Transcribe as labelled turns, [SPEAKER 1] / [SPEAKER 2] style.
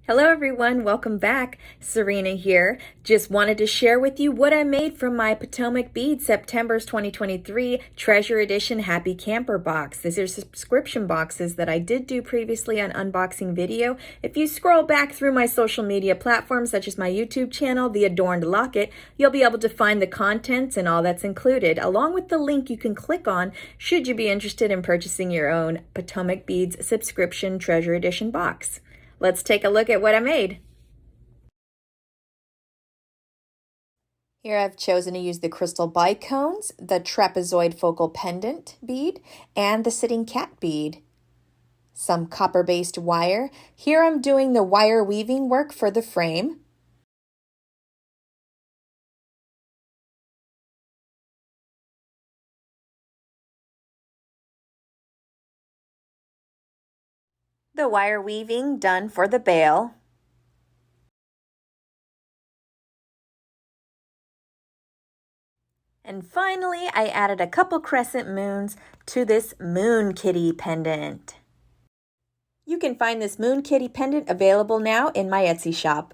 [SPEAKER 1] Hello everyone, welcome back. Serena here. Just wanted to share with you what I made from my Potomac beads September's 2023 Treasure Edition Happy Camper box. These are subscription boxes that I did do previously on unboxing video. If you scroll back through my social media platforms such as my YouTube channel, the Adorned Locket, you'll be able to find the contents and all that's included, along with the link you can click on should you be interested in purchasing your own Potomac beads subscription Treasure Edition box. Let's take a look at what I made. Here I've chosen to use the crystal bicones, the trapezoid focal pendant bead, and the sitting cat bead. Some copper-based wire. Here I'm doing the wire weaving work for the frame. The wire weaving done for the bail. And finally, I added a couple crescent moons to this moon kitty pendant. You can find this moon kitty pendant available now in my Etsy shop.